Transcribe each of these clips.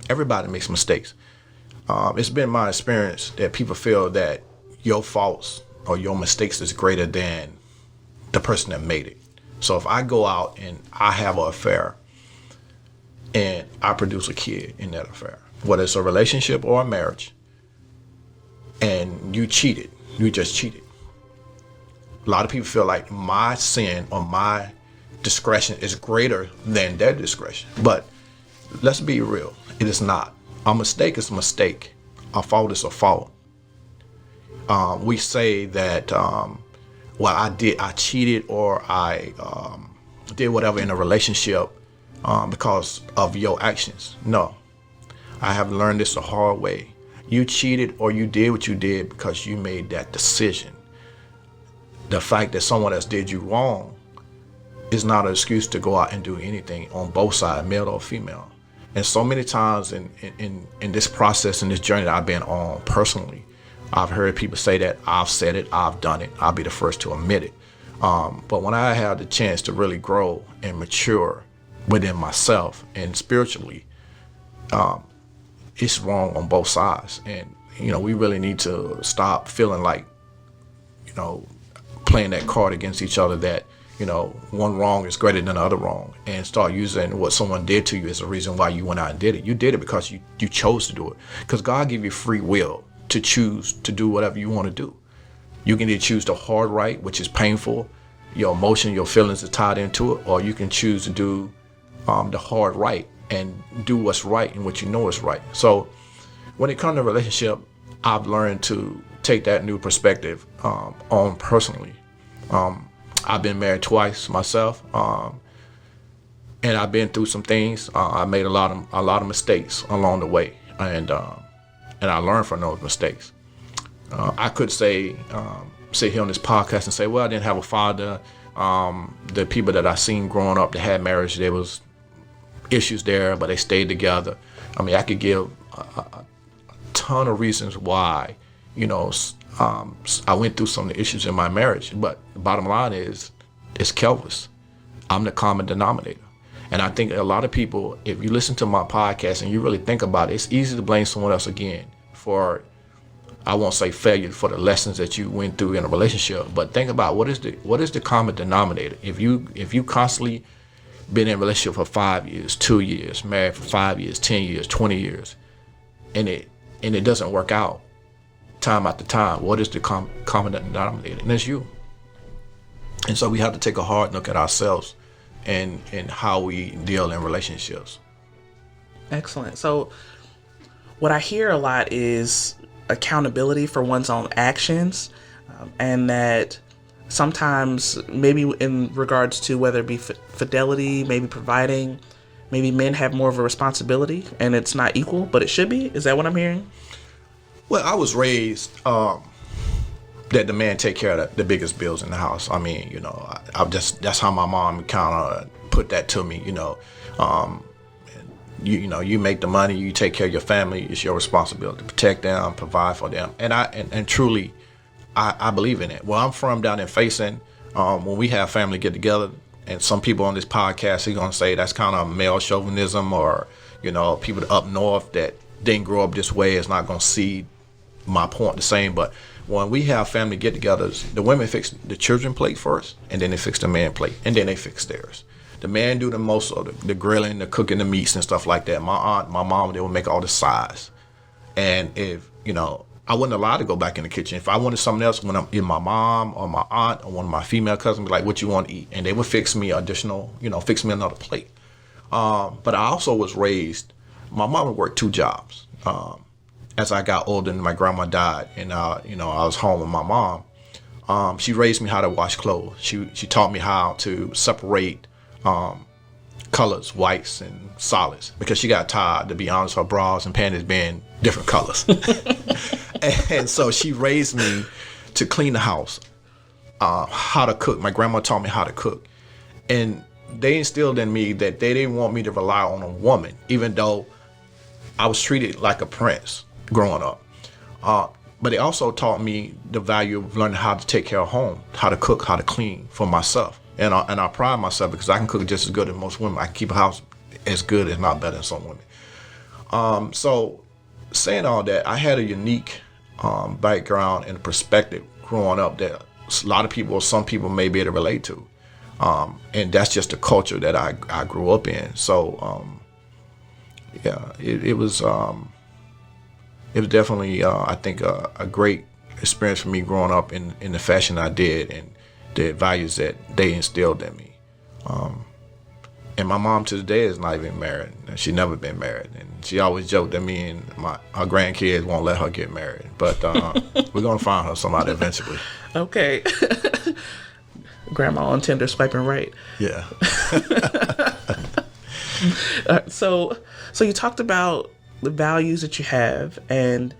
Everybody makes mistakes. It's been my experience that people feel that your faults or your mistakes is greater than the person that made it. So if I go out and I have an affair and I produce a kid in that affair, whether it's a relationship or a marriage, and you cheated, you just cheated. A lot of people feel like my sin or my discretion is greater than their discretion. But let's be real, it is not. A mistake is a mistake. A fault is a fault. We say that, I cheated or I did whatever in a relationship because of your actions. No, I have learned this the hard way. You cheated or you did what you did because you made that decision. The fact that someone else did you wrong is not an excuse to go out and do anything on both sides, male or female. And so many times in this process, in this journey that I've been on personally, I've heard people say that I've said it, I've done it, I'll be the first to admit it. But when I had the chance to really grow and mature within myself and spiritually, it's wrong on both sides. And, we really need to stop feeling like, playing that card against each other that, one wrong is greater than the other wrong, and start using what someone did to you as a reason why you went out and did it. You did it because you chose to do it. Because God gave you free will to choose to do whatever you want to do. You can either choose the hard right, which is painful, your emotion, your feelings are tied into it, or you can choose to do the hard right and do what's right and what you know is right. So when it comes to relationship, I've learned to take that new perspective on personally. I've been married twice myself, and I've been through some things. I made a lot of mistakes along the way, and I learned from those mistakes. I could say sit here on this podcast and say, well, I didn't have a father. The people that I seen growing up that had marriage, there was issues there, but they stayed together. I mean, I could give a ton of reasons why, I went through some of the issues in my marriage, but the bottom line is, it's Kelvis. I'm the common denominator. And I think a lot of people, if you listen to my podcast and you really think about it, it's easy to blame someone else again for, I won't say failure, for the lessons that you went through in a relationship, but think about what is the common denominator. If you constantly been in a relationship for 5 years, 2 years, married for 5 years, 10 years, 20 years, and it doesn't work out time after time, what is the common denominator? And it's you. And so we have to take a hard look at ourselves and how we deal in relationships. Excellent. So what I hear a lot is accountability for one's own actions, and that sometimes maybe in regards to whether it be fidelity, maybe providing, maybe men have more of a responsibility and it's not equal, but it should be. Is that what I'm hearing? Well, I was raised that the man take care of the biggest bills in the house. I mean, that's how my mom kind of put that to me. You make the money, you take care of your family. It's your responsibility to protect them, provide for them, and truly, I believe in it. Where I'm from, down in Facing, when we have family get together, and some people on this podcast are gonna say that's kind of male chauvinism, or people up north that didn't grow up this way is not gonna see my point the same. But when we have family get-togethers, the women fix the children plate first, and then they fix the man plate, and then they fix theirs. The man do the most of the grilling, the cooking, the meats and stuff like that. My aunt, my mom, they would make all the sides. And if I wasn't allowed to go back in the kitchen. If I wanted something else, when I'm in my mom or my aunt or one of my female cousins, be like, "What you want to eat?" And they would fix me fix me another plate. But I also was raised. My mom worked 2 jobs. As I got older and my grandma died, and I was home with my mom. She raised me how to wash clothes. She taught me how to separate colors, whites and solids, because she got tired, to be honest, her bras and panties being different colors. And so she raised me to clean the house, how to cook. My grandma taught me how to cook, and they instilled in me that they didn't want me to rely on a woman, even though I was treated like a prince growing up. But they also taught me the value of learning how to take care of home, how to cook, how to clean for myself. And I pride myself because I can cook just as good as most women. I can keep a house as good, if not better, than some women. So saying all that, I had a unique background and perspective growing up that a lot of people, or some people, may be able to relate to, and that's just the culture that I grew up in. So yeah, it was definitely I think a great experience for me growing up in the fashion I did and the values that they instilled in me. And my mom to this day is not even married. She never been married, and she always joked that me and her grandkids won't let her get married. But we're gonna find her somebody eventually. Okay. Grandma on Tinder swiping right. Yeah. So you talked about the values that you have and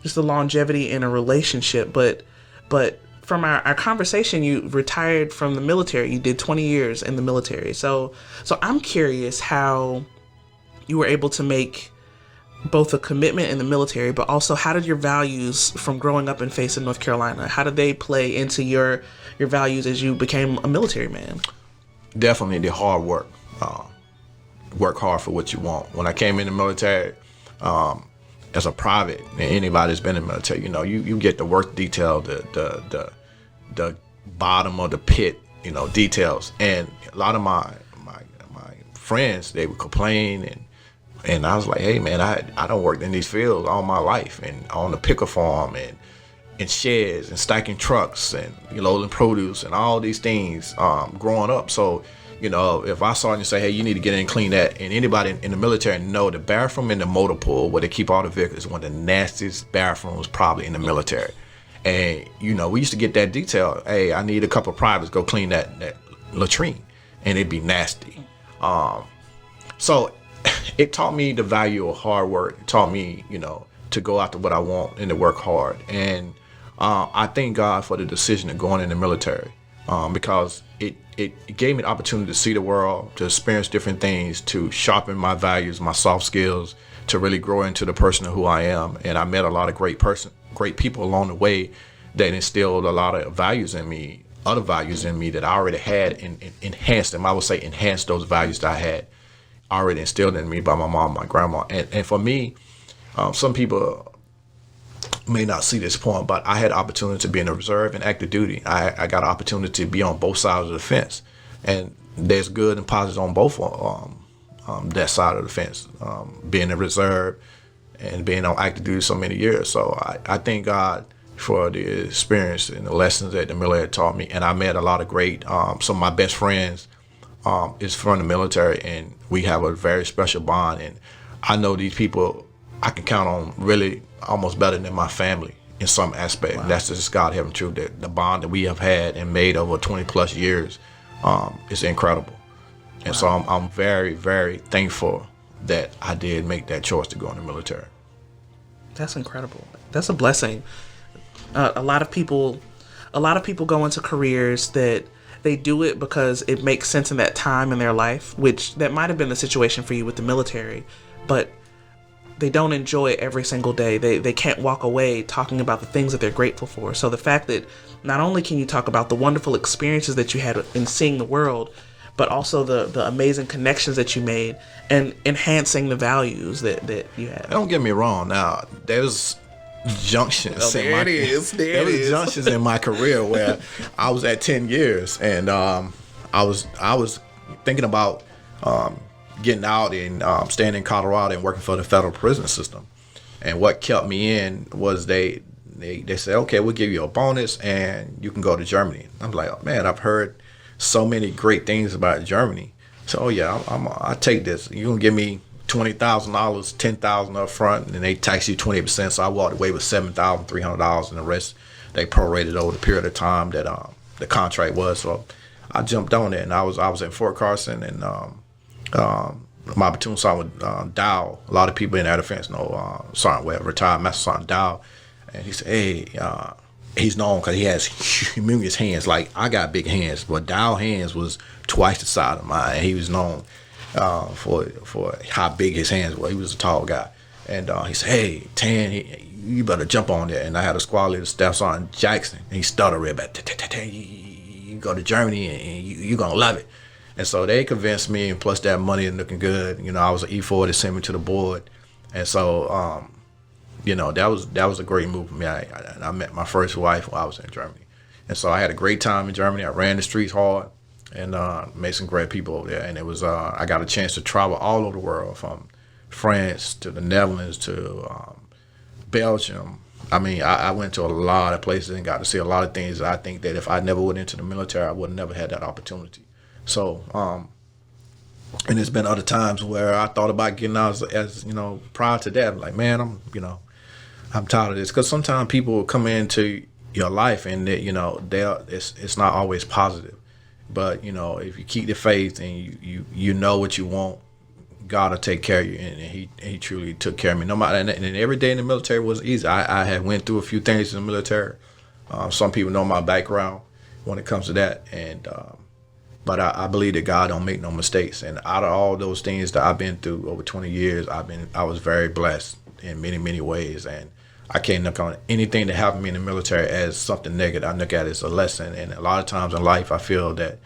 just the longevity in a relationship, but from our conversation, you retired from the military. You did 20 years in the military. So I'm curious how you were able to make both a commitment in the military, but also how did your values from growing up in Fayetteville, North Carolina, how did they play into your values as you became a military man? Definitely the hard work. Work hard for what you want. When I came in the military, as a private, and anybody that's been in the military, you get the work detail, the bottom of the pit, details. And a lot of my friends, they would complain, and I was like, hey man, I don't work in these fields all my life, and on the picker farm and in sheds and stacking trucks and loading produce and all these things growing up. So if I saw you say, hey, you need to get in and clean that, and anybody in the military know the bathroom in the motor pool where they keep all the vehicles is one of the nastiest bathrooms probably in the military. And we used to get that detail. Hey, I need a couple of privates, go clean that latrine, and it'd be nasty. So it taught me the value of hard work. It taught me, to go after what I want and to work hard. And I thank God for the decision of going in the military, because it gave me the opportunity to see the world, to experience different things, to sharpen my values, my soft skills, to really grow into the person of who I am. And I met a lot of great people along the way that instilled a lot of values in me, other values in me that I already had, and enhanced them. I would say enhanced those values that I had already instilled in me by my mom, my grandma. And for me, some people may not see this point, but I had the opportunity to be in the reserve and active duty. I got an opportunity to be on both sides of the fence, and there's good and positives on both that side of the fence, being in the reserve and being on active duty so many years. So I thank God for the experience and the lessons that the military taught me. And I met a lot of great, some of my best friends is from the military, and we have a very special bond. And I know these people I can count on really almost better than my family in some aspect. Wow. That's just God having true. The bond that we have had and made over 20 plus years is incredible. And wow. So I'm very, very thankful that I did make that choice to go in the military. That's incredible. That's a blessing. A lot of people go into careers that they do it because it makes sense in that time in their life, which that might have been the situation for you with the military, but they don't enjoy it every single day. They can't walk away talking about the things that they're grateful for. So the fact that not only can you talk about the wonderful experiences that you had in seeing the world, but also the amazing connections that you made and enhancing the values that you had. Don't get me wrong. Now, there's junctions. There was junctions in my career where I was at 10 years, and I was thinking about getting out and staying in Colorado and working for the federal prison system. And what kept me in was they said, okay, we'll give you a bonus and you can go to Germany. I'm like, oh, man, I've heard so many great things about Germany. So, oh yeah, I take this. You're going to give me $20,000, $10,000 up front, and they tax you 20%. So I walked away with $7,300, and the rest they prorated over the period of time that the contract was. So I jumped on it, and I was in Fort Carson, and my platoon sergeant with Dow. A lot of people in the air defense know retired Master Sergeant Dow, and he said, hey, he's known because he has humongous hands. Like, I got big hands, but Dow hands was twice the size of mine, and he was known for how big his hands were. He was a tall guy, and he said, hey, Tan, you better jump on there. And I had a squad leader, Staff Sergeant Jackson, and he stuttered real bad. You go to Germany and you're gonna love it. And so they convinced me, and plus that money and looking good. I was an E4. They sent me to the board. And so, that was a great move for me. I met my first wife while I was in Germany, and so I had a great time in Germany. I ran the streets hard, and met some great people over there. And it was I got a chance to travel all over the world, from France to the Netherlands to Belgium. I mean, I went to a lot of places and got to see a lot of things that I think that if I never went into the military, I would have never had that opportunity. So, and there's been other times where I thought about getting out as prior to that, like, man, I'm tired of this. Because sometimes people come into your life and it's not always positive. But, if you keep the faith and you know what you want, God will take care of you, and he truly took care of me. No matter, and every day in the military was easy. I had went through a few things in the military. Some people know my background when it comes to that, and but I believe that God don't make no mistakes. And out of all those things that I've been through over 20 years, I was very blessed in many ways, and I can't look on anything that happened to me in the military as something negative. I look at it as a lesson, and a lot of times in life, I feel that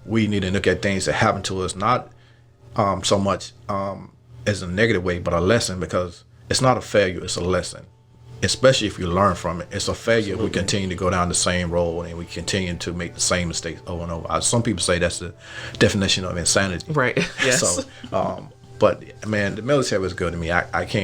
we need to look at things that happen to us not so much as a negative way, but a lesson, because it's not a failure, it's a lesson. Especially if you learn from it. It's a failure if we continue to go down the same road and we continue to make the same mistakes over and over. Some people say that's the definition of insanity. Right. Yes. So, but man, the military was good to me. I can't